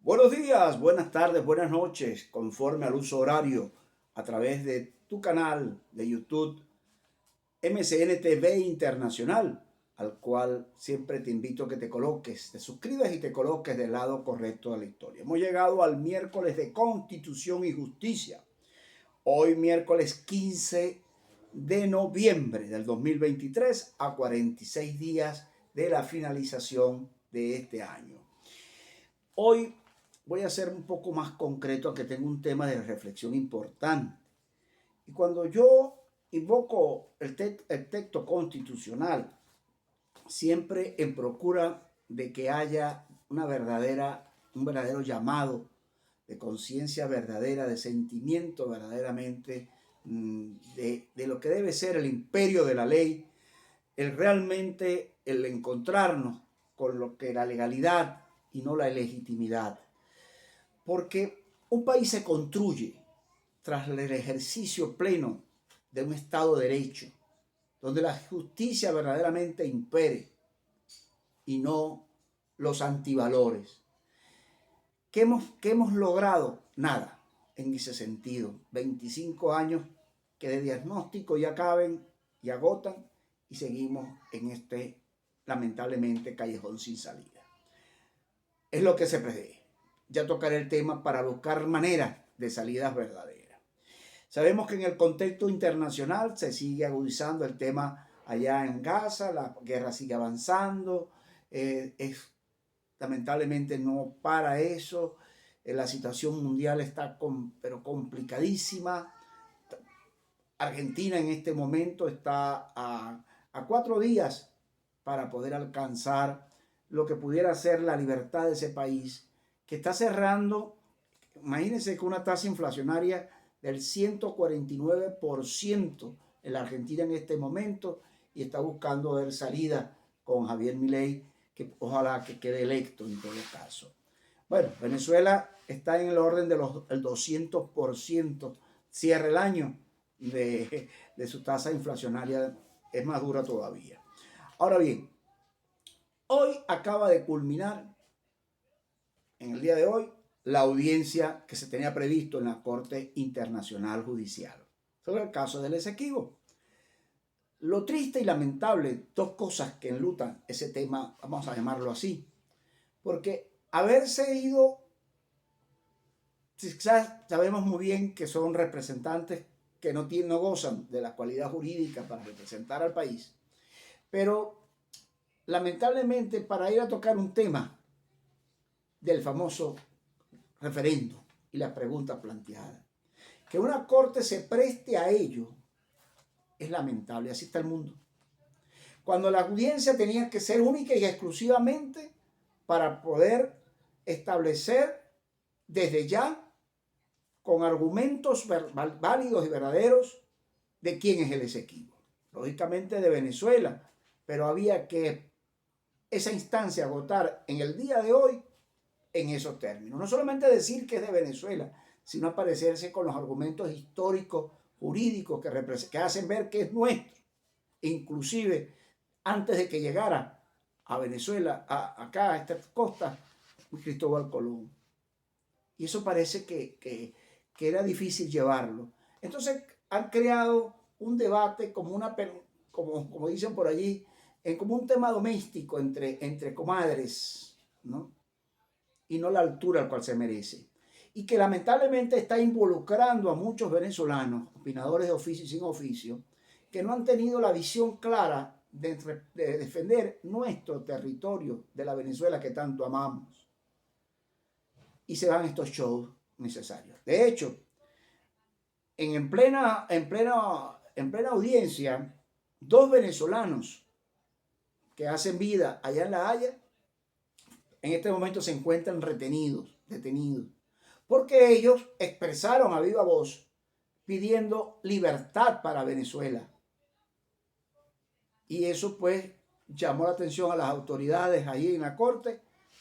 Buenos días, buenas tardes, buenas noches, conforme al uso horario, a través de tu canal de YouTube MCN TV Internacional, al cual siempre te invito a que te coloques, te suscribas y te coloques del lado correcto de la historia. Hemos llegado al miércoles de Constitución y Justicia. Hoy miércoles 15 de noviembre del 2023, a 46 días de la finalización de este año. Hoy voy a ser un poco más concreto, que tengo un tema de reflexión importante. Y cuando yo invoco el texto constitucional, siempre en procura de que haya un verdadero llamado de conciencia verdadera, de sentimiento verdaderamente de lo que debe ser el imperio de la ley, el encontrarnos con lo que la legalidad y no la legitimidad. Porque un país se construye tras el ejercicio pleno de un Estado de Derecho, donde la justicia verdaderamente impere y no los antivalores. ¿Qué hemos logrado? Nada en ese sentido. 25 años que de diagnóstico ya caben y agotan y seguimos en este, lamentablemente, callejón sin salida. Es lo que se prevé. Ya tocaré el tema para buscar maneras de salidas verdaderas. Sabemos que en el contexto internacional se sigue agudizando el tema allá en Gaza, la guerra sigue avanzando, lamentablemente no para eso, la situación mundial está pero complicadísima. Argentina en este momento está a 4 días para poder alcanzar lo que pudiera ser la libertad de ese país, que está cerrando. Imagínense que una tasa inflacionaria del 149% en la Argentina en este momento, y está buscando ver salida con Javier Milei, que ojalá que quede electo en todo caso. Bueno, Venezuela está en el orden del 200%, cierra el año de su tasa inflacionaria, es más dura todavía. Ahora bien, hoy acaba de culminar, en el día de hoy, la audiencia que se tenía previsto en la Corte Internacional Judicial sobre el caso del Esequibo. Lo triste y lamentable, dos cosas que enlutan ese tema, vamos a llamarlo así, porque haberse ido, quizás sabemos muy bien que son representantes que no gozan de la cualidad jurídica para representar al país, pero lamentablemente para ir a tocar un tema del famoso referendo y las preguntas planteadas, que una corte se preste a ello, es lamentable. Así está el mundo. Cuando la audiencia tenía que ser única y exclusivamente para poder establecer desde ya, con argumentos válidos y verdaderos, de quién es el Esequibo. Lógicamente de Venezuela, pero había que esa instancia agotar en el día de hoy en esos términos. No solamente decir que es de Venezuela, sino aparecerse con los argumentos históricos, jurídicos, que hacen ver que es nuestro. Inclusive, antes de que llegara a Venezuela, acá, a esta costa, Cristóbal Colón. Y eso parece que era difícil llevarlo. Entonces, han creado un debate como dicen por allí, como un tema doméstico entre comadres, ¿no? Y no la altura al cual se merece. Y que lamentablemente está involucrando a muchos venezolanos, opinadores de oficio y sin oficio, que no han tenido la visión clara de defender nuestro territorio de la Venezuela que tanto amamos. Y se dan estos shows necesarios. De hecho, en plena audiencia, dos venezolanos que hacen vida allá en La Haya, en este momento se encuentran detenidos, porque ellos expresaron a viva voz pidiendo libertad para Venezuela. Y eso pues llamó la atención a las autoridades ahí en la corte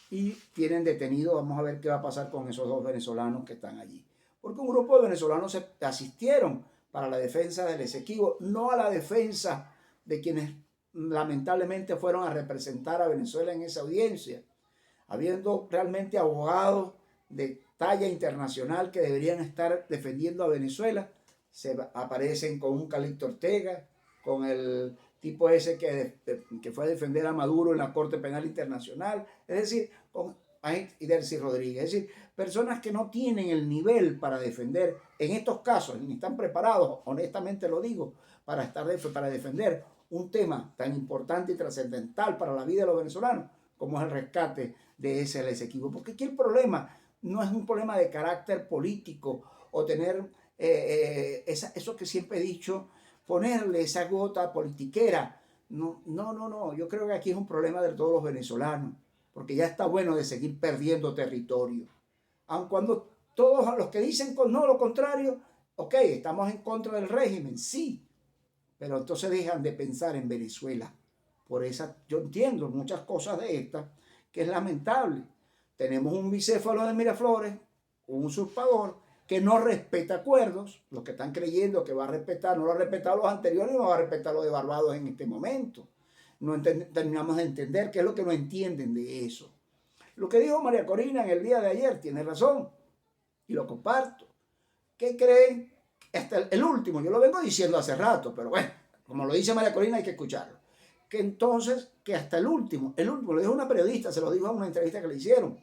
y tienen detenido. Vamos a ver qué va a pasar con esos dos venezolanos que están allí. Porque un grupo de venezolanos se asistieron para la defensa del Esequibo, no a la defensa de quienes lamentablemente fueron a representar a Venezuela en esa audiencia, habiendo realmente abogados de talla internacional que deberían estar defendiendo a Venezuela, aparecen con un Calixto Ortega, con el tipo ese que fue a defender a Maduro en la Corte Penal Internacional, es decir, con y Delcy Rodríguez, es decir, personas que no tienen el nivel para defender, en estos casos, ni están preparados, honestamente lo digo, para defender un tema tan importante y trascendental para la vida de los venezolanos, como es el rescate de ese Esequibo. Porque aquí el problema no es un problema de carácter político o tener eso que siempre he dicho, ponerle esa gota politiquera. No. Yo creo que aquí es un problema de todos los venezolanos, porque ya está bueno de seguir perdiendo territorio. Aun cuando todos los que dicen no lo contrario, ok, estamos en contra del régimen, sí, pero entonces dejan de pensar en Venezuela. Por esa, yo entiendo muchas cosas de estas, que es lamentable. Tenemos un bicéfalo de Miraflores, un usurpador, que no respeta acuerdos, los que están creyendo que va a respetar, no lo ha respetado los anteriores, no va a respetar los de Barbados en este momento. No terminamos de entender qué es lo que no entienden de eso. Lo que dijo María Corina en el día de ayer tiene razón, y lo comparto. ¿Qué creen? Hasta el último, yo lo vengo diciendo hace rato, pero bueno, como lo dice María Corina hay que escucharlo. Que entonces, que hasta el último, lo dijo una periodista, se lo dijo en una entrevista que le hicieron.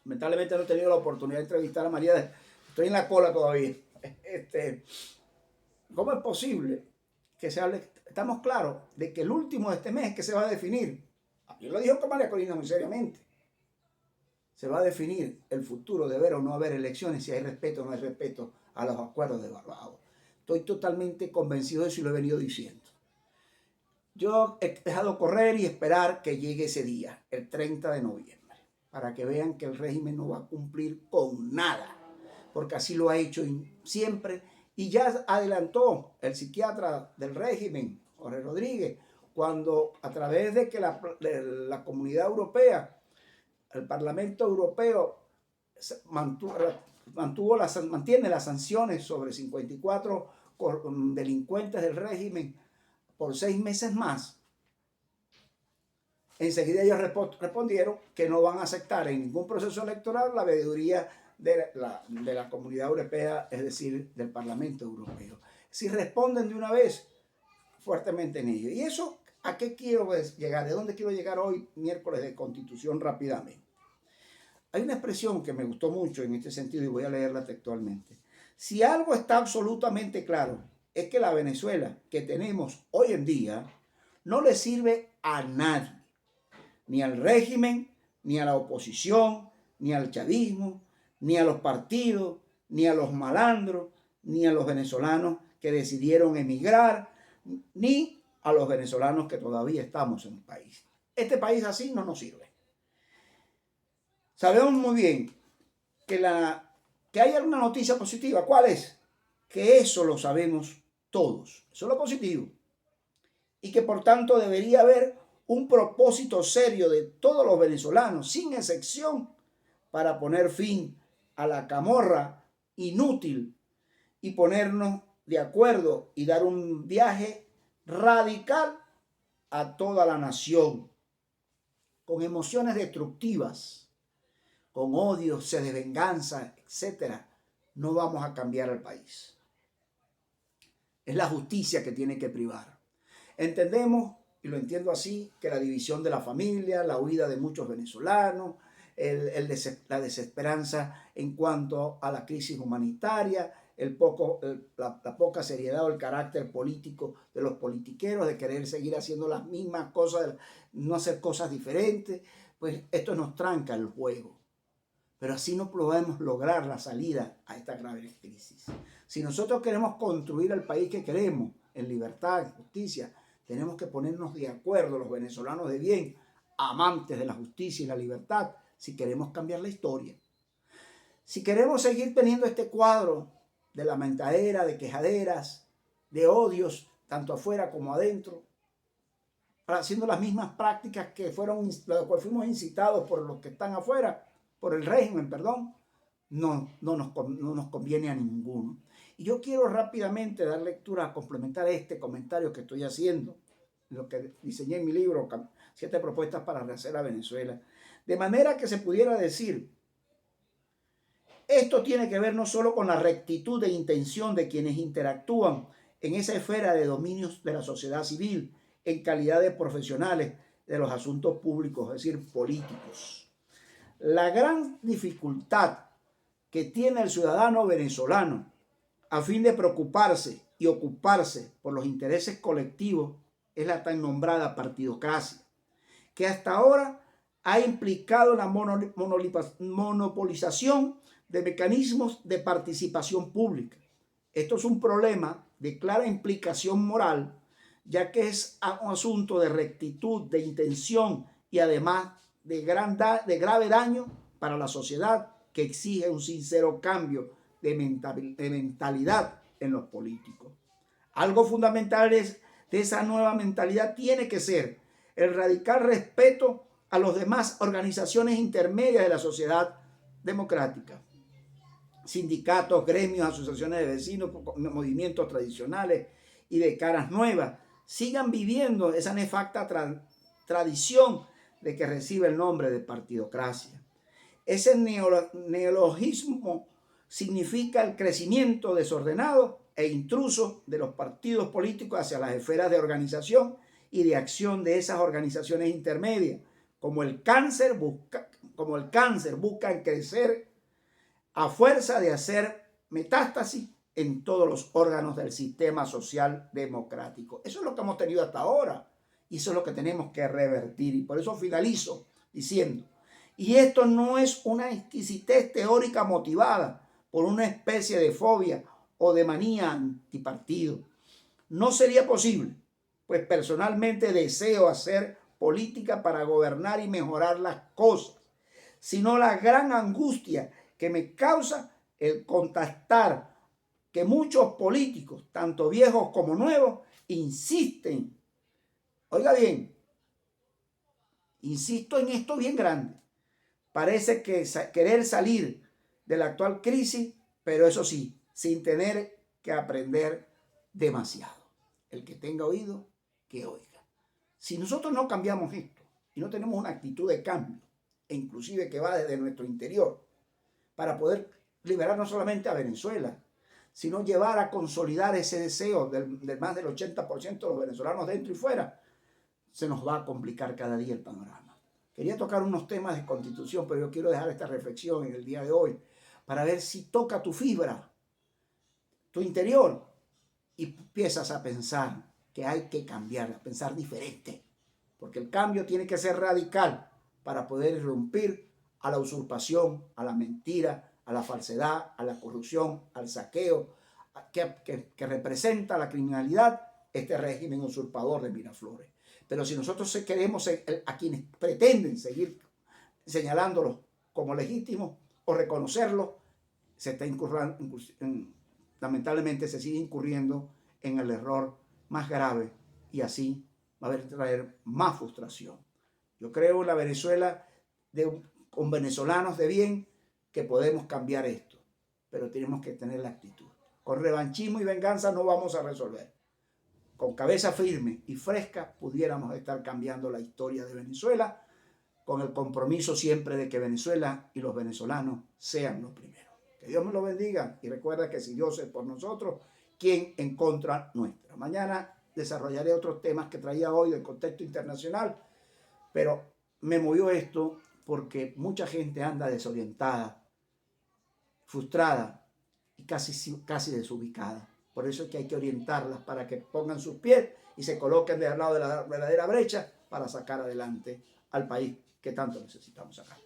Lamentablemente no he tenido la oportunidad de entrevistar a María, estoy en la cola todavía. ¿Cómo es posible que se hable? Estamos claros de que el último de este mes es que se va a definir. Yo lo dijo con María Corina muy seriamente. Se va a definir el futuro de haber o no haber elecciones, si hay respeto o no hay respeto a los acuerdos de Barbados. Estoy totalmente convencido de eso y lo he venido diciendo. Yo he dejado correr y esperar que llegue ese día, el 30 de noviembre, para que vean que el régimen no va a cumplir con nada, porque así lo ha hecho siempre. Y ya adelantó el psiquiatra del régimen, Jorge Rodríguez, cuando a través de que la Comunidad Europea, el Parlamento Europeo mantiene las sanciones sobre 54 delincuentes del régimen por 6 meses más, enseguida ellos respondieron que no van a aceptar en ningún proceso electoral la veeduría de la Comunidad Europea, es decir, del Parlamento Europeo. Si responden de una vez fuertemente en ello. ¿Y eso a qué quiero llegar? ¿De dónde quiero llegar hoy, miércoles de Constitución, rápidamente? Hay una expresión que me gustó mucho en este sentido y voy a leerla textualmente. Si algo está absolutamente claro, es que la Venezuela que tenemos hoy en día no le sirve a nadie, ni al régimen, ni a la oposición, ni al chavismo, ni a los partidos, ni a los malandros, ni a los venezolanos que decidieron emigrar, ni a los venezolanos que todavía estamos en el país. Este país así no nos sirve. Sabemos muy bien que hay alguna noticia positiva. ¿Cuál es? Que eso lo sabemos todos. Eso es lo positivo. Y que por tanto debería haber un propósito serio de todos los venezolanos, sin excepción, para poner fin a la camorra inútil y ponernos de acuerdo y dar un viaje radical a toda la nación, con emociones destructivas, con odio, sed de venganza, etc. No vamos a cambiar el país. Es la justicia que tiene que privar. Entendemos, y lo entiendo así, que la división de la familia, la huida de muchos venezolanos, la desesperanza en cuanto a la crisis humanitaria, la poca seriedad o el carácter político de los politiqueros, de querer seguir haciendo las mismas cosas, no hacer cosas diferentes, pues esto nos tranca el juego. Pero así no podemos lograr la salida a esta grave crisis. Si nosotros queremos construir el país que queremos, en libertad, en justicia, tenemos que ponernos de acuerdo, los venezolanos de bien, amantes de la justicia y la libertad, si queremos cambiar la historia. Si queremos seguir teniendo este cuadro de lamentadera, de quejaderas, de odios, tanto afuera como adentro, haciendo las mismas prácticas que fuimos incitados por los que están afuera, por el régimen, perdón, no nos conviene a ninguno. Y yo quiero rápidamente dar lectura, a complementar este comentario que estoy haciendo, lo que diseñé en mi libro, 7 propuestas para rehacer a Venezuela, de manera que se pudiera decir Esto tiene que ver no solo con la rectitud de intención de quienes interactúan en esa esfera de dominios de la sociedad civil en calidad de profesionales de los asuntos públicos, es decir, políticos. La gran dificultad que tiene el ciudadano venezolano a fin de preocuparse y ocuparse por los intereses colectivos es la tan nombrada partidocracia, que hasta ahora ha implicado la monopolización de mecanismos de participación pública. Esto es un problema de clara implicación moral, ya que es un asunto de rectitud, de intención y además de grave daño para la sociedad, que exige un sincero cambio de mentalidad en los políticos. Algo fundamental de esa nueva mentalidad tiene que ser el radical respeto a las demás organizaciones intermedias de la sociedad democrática. Sindicatos, gremios, asociaciones de vecinos, movimientos tradicionales y de caras nuevas sigan viviendo esa nefasta tradición de que recibe el nombre de partidocracia. Ese neologismo significa el crecimiento desordenado e intruso de los partidos políticos hacia las esferas de organización y de acción de esas organizaciones intermedias. Como el cáncer buscan crecer a fuerza de hacer metástasis en todos los órganos del sistema social democrático. Eso es lo que hemos tenido hasta ahora y eso es lo que tenemos que revertir. Y por eso finalizo diciendo, y esto no es una exquisitez teórica motivada por una especie de fobia o de manía antipartido. No sería posible, pues personalmente deseo hacer política para gobernar y mejorar las cosas, sino la gran angustia que me causa el contestar que muchos políticos, tanto viejos como nuevos, insisten. Oiga bien, insisto en esto bien grande. Parece que querer salir de la actual crisis, pero eso sí, sin tener que aprender demasiado. El que tenga oído, que oiga. Si nosotros no cambiamos esto y no tenemos una actitud de cambio, e inclusive que va desde nuestro interior, para poder liberar no solamente a Venezuela, sino llevar a consolidar ese deseo del más del 80% de los venezolanos dentro y fuera, se nos va a complicar cada día el panorama. Quería tocar unos temas de constitución, pero yo quiero dejar esta reflexión en el día de hoy para ver si toca tu fibra, tu interior, y empiezas a pensar que hay que cambiar, a pensar diferente, porque el cambio tiene que ser radical para poder irrumpir a la usurpación, a la mentira, a la falsedad, a la corrupción, al saqueo, que representa la criminalidad este régimen usurpador de Miraflores. Pero si nosotros queremos a quienes pretenden seguir señalándolos como legítimos o reconocerlos, lamentablemente se sigue incurriendo en el error más grave y así va a traer más frustración. Yo creo en la Venezuela con venezolanos de bien que podemos cambiar esto, pero tenemos que tener la actitud. Con revanchismo y venganza no vamos a resolver. Con cabeza firme y fresca pudiéramos estar cambiando la historia de Venezuela, con el compromiso siempre de que Venezuela y los venezolanos sean los primeros. Que Dios me lo bendiga y recuerda que si Dios es por nosotros, ¿quién en contra nuestra? Mañana desarrollaré otros temas que traía hoy del contexto internacional, pero me movió esto porque mucha gente anda desorientada, frustrada y casi desubicada. Por eso es que hay que orientarlas para que pongan sus pies y se coloquen del lado de la verdadera brecha para sacar adelante al país que tanto necesitamos sacar.